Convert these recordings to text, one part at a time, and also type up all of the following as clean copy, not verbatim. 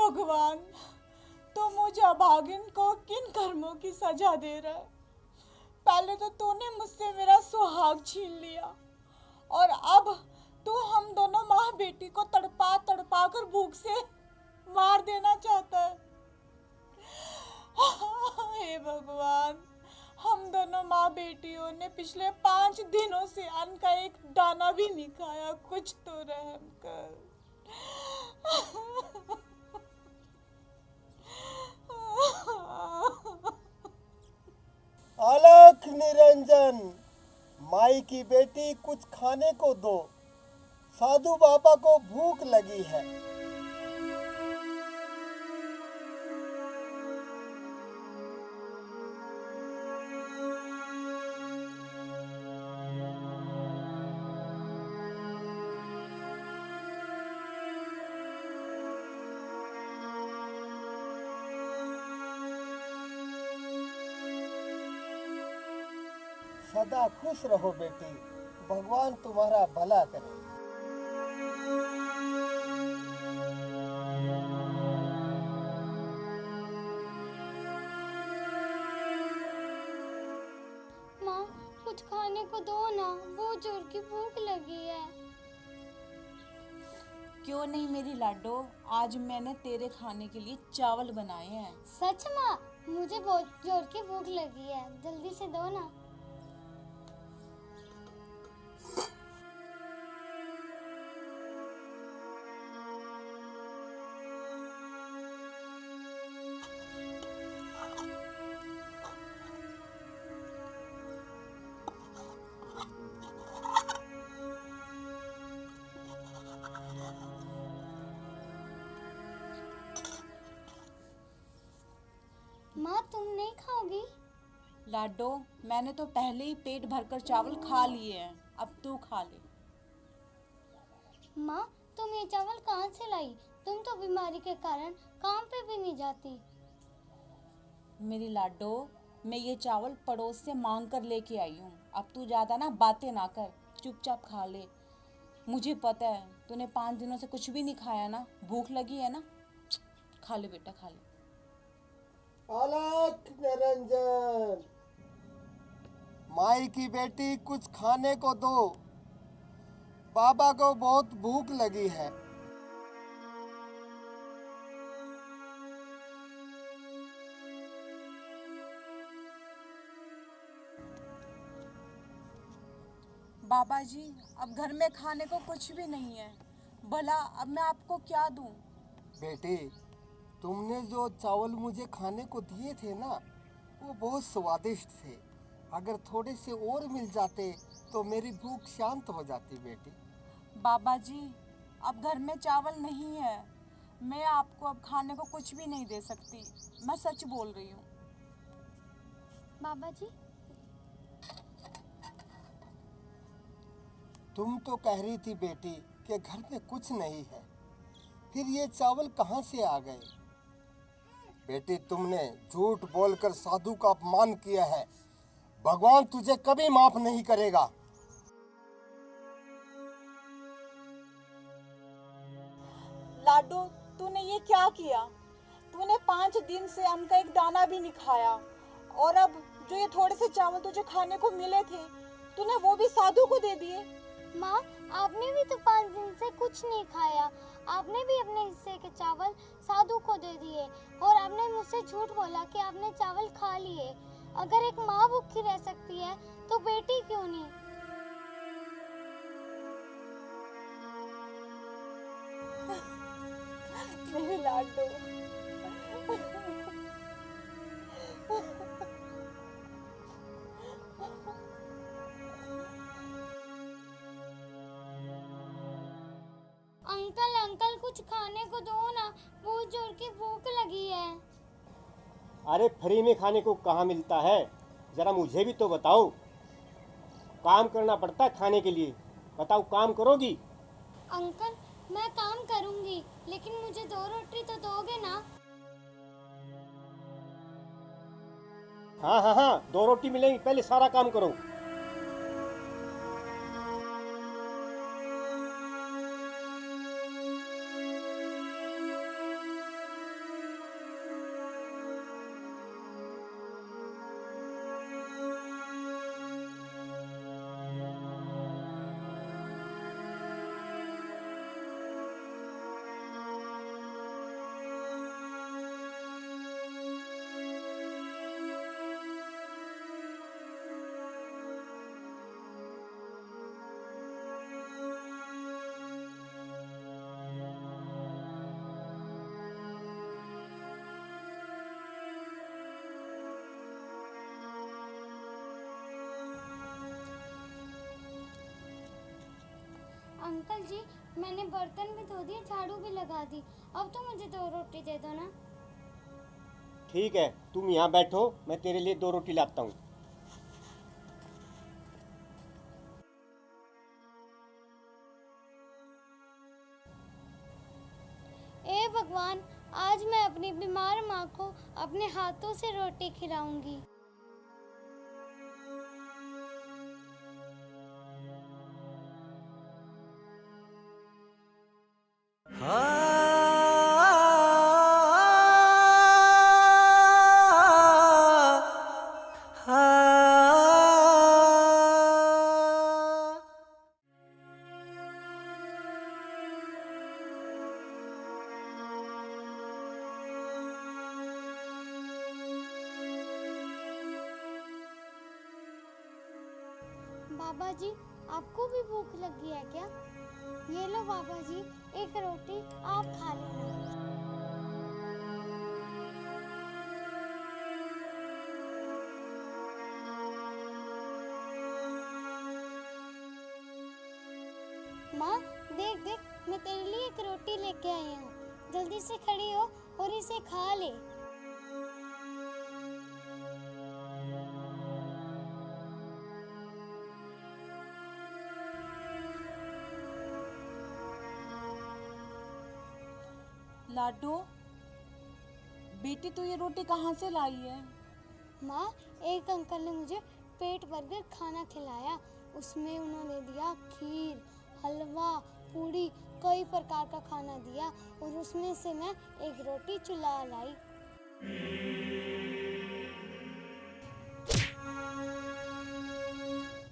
भगवान, तो मुझे अभागिन को किन कर्मों की सजा दे रहा है। पहले तो तूने मुझसे मेरा सुहाग छीन लिया और अब तू हम दोनों माँ बेटी को तड़पा तड़पा कर भूख से मार देना चाहता है। हे भगवान, हम दोनों माँ बेटियों ने पिछले 5 दिनों से अन्न का एक दाना भी नहीं खाया। कुछ तो रहम कर। अलख निरंजन, माई की बेटी कुछ खाने को दो, साधु बाबा को भूख लगी है। सदा खुश रहो बेटी, भगवान तुम्हारा भला करे। माँ, कुछ खाने को दो ना, बहुत जोर की भूख लगी है। क्यों नहीं मेरी लाडो, आज मैंने तेरे खाने के लिए चावल बनाए हैं। सच माँ, मुझे बहुत जोर की भूख लगी है, जल्दी से दो ना। माँ, तुम नहीं खाओगी? लाडो, मैंने तो पहले ही पेट भरकर चावल खा लिए हैं, अब तू खा ले। माँ, तुम ये चावल कहाँ से लाई? तुम तो बीमारी के कारण काम पे भी नहीं जाती। मेरी लाडो, मैं ये चावल पड़ोस से मांग कर लेके आई हूँ। अब तू ज्यादा ना बातें ना कर, चुपचाप खा ले। मुझे पता है तूने 5 दिनों से कुछ भी नहीं खाया ना, भूख लगी है ना। खा ले बेटा, खा ले। अलख निरंजन, माई की बेटी कुछ खाने को दो, बाबा को बहुत भूख लगी है। बाबा जी, अब घर में खाने को कुछ भी नहीं है, भला अब मैं आपको क्या दूं? बेटी, तुमने जो चावल मुझे खाने को दिए थे ना, वो बहुत स्वादिष्ट थे। अगर थोड़े से और मिल जाते तो मेरी भूख शांत हो जाती बेटी। बाबा जी, अब घर में चावल नहीं है, मैं आपको अब खाने को कुछ भी नहीं दे सकती। मैं सच बोल रही हूँ। बाबा जी, तुम तो कह रही थी बेटी कि घर में कुछ नहीं है, फिर ये चावल कहाँ से आ गए? बेटी, तुमने झूठ बोलकर साधु का अपमान किया है। भगवान तुझे कभी माफ नहीं करेगा। लाडो, तूने ये क्या किया? तूने 5 दिन से अन्न का एक दाना भी नहीं खाया, और अब जो ये थोड़े से चावल तुझे खाने को मिले थे, तूने वो भी साधु को दे दिए। माँ, आपने भी तो 5 दिन से कुछ नहीं खाया। आपने भी अपने हिस्से के चावल साधु को दे दिए और आपने मुझसे झूठ बोला कि आपने चावल खा लिए। अगर एक माँ भूखी रह सकती है तो बेटी क्यों नहीं? मेरे लाडो, अंकल अंकल, कुछ खाने को दो ना, बहुत जोर की भूख लगी है। अरे फ्री में खाने को कहाँ मिलता है? ज़रा मुझे भी तो बताओ। काम करना पड़ता है खाने के लिए। बताओ, काम करोगी? अंकल, मैं काम करूंगी, लेकिन मुझे 2 रोटी तो दोगे ना? हाँ हाँ हाँ, 2 रोटी मिलेंगी, पहले सारा काम करो। अंकल जी, मैंने बर्तन भी धो दिए, झाड़ू भी लगा दी। अब तो मुझे 2 रोटी दे दो ना। ठीक है, तुम यहाँ बैठो, मैं तेरे लिए 2 रोटी लाता हूँ। ए भगवान, आज मैं अपनी बीमार माँ को अपने हाथों से रोटी खिलाऊंगी। बाबा जी, आपको भी भूख लगी है क्या? ये लो बाबा जी, एक रोटी आप खा लेना। माँ, देख देख, मैं तेरे लिए एक रोटी लेके आई हूँ। जल्दी से खड़ी हो और इसे खा ले। लाडो, बेटी तू ये रोटी कहाँ से लाई है? माँ, एक अंकल ने मुझे पेट भरकर खाना खिलाया। उसमें उन्होंने दिया खीर, हलवा, पूड़ी, कई प्रकार का खाना दिया और उसमें से मैं एक रोटी चुरा लाई।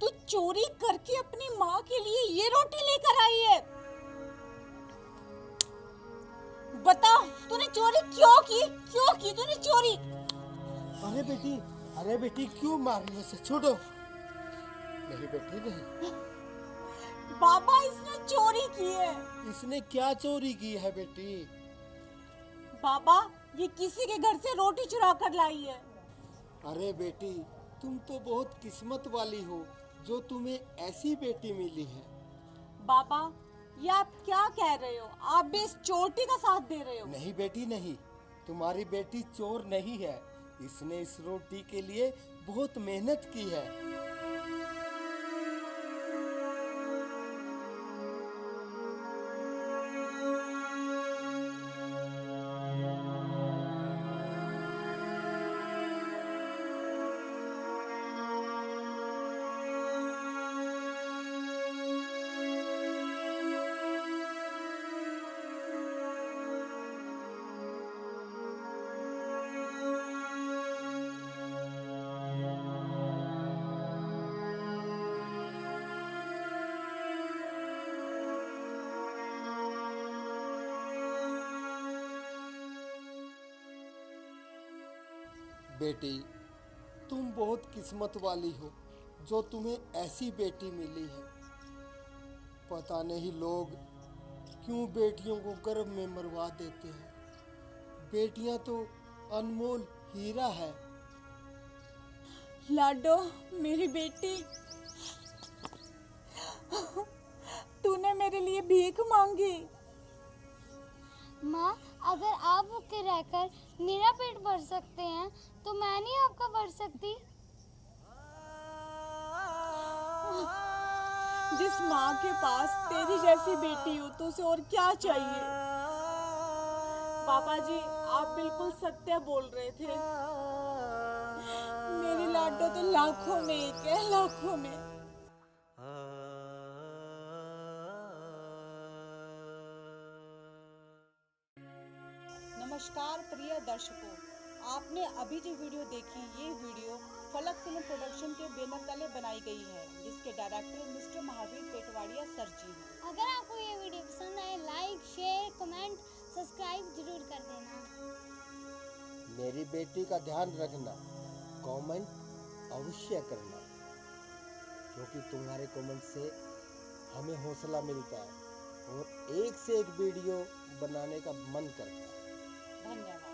तू चोरी करके अपनी माँ के लिए ये रोटी लेकर आई है? बता, तूने चोरी क्यों की? क्यों की तूने चोरी? अरे बेटी क्यों मार रही हो उसे? छोड़ो। नहीं बेटी नहीं। बाबा, इसने चोरी की है। इसने क्या चोरी की है बेटी? बाबा, ये किसी के घर से रोटी चुरा कर लाई है। अरे बेटी, तुम तो बहुत किस्मत वाली हो जो तुम्हें ऐसी बेटी मिली है। बाबा, ये आप क्या कह रहे हो? आप भी इस चोटी का साथ दे रहे हो। नहीं बेटी नहीं, तुम्हारी बेटी चोर नहीं है। इसने इस रोटी के लिए बहुत मेहनत की है। बेटी, तुम बहुत किस्मत वाली हो जो तुम्हें ऐसी बेटी मिली है। पता नहीं लोग क्यों बेटियों को गर्भ में मरवा देते हैं। बेटियां तो अनमोल हीरा है। लाडो, मेरी बेटी, तूने मेरे लिए भीख मांगी। माँ, अगर आप भूखे रहकर मेरा पेट भर सकते हैं तो मैं नहीं आपका भर सकती? जिस माँ के पास तेरी जैसी बेटी हो तो उसे और क्या चाहिए? पापा जी, आप बिल्कुल सत्य बोल रहे थे। मेरी लाडो तो लाखों में एक है, लाखों में। नमस्कार प्रिय दर्शकों, आपने अभी जो वीडियो देखी, ये वीडियो फलक फिल्म प्रोडक्शन के बैनर तले बनाई गई है, जिसके डायरेक्टर मिस्टर महावीर पेटवाड़िया सर जी हैं। अगर आपको ये वीडियो पसंद आए, लाइक, शेयर, कमेंट, सब्सक्राइब जरूर कर देना। मेरी बेटी का ध्यान रखना, कमेंट अवश्य करना, क्योंकि तुम्हारे कमेंट से हमें हौसला मिलता है और एक से एक वीडियो बनाने का मन करता है। धन्यवाद।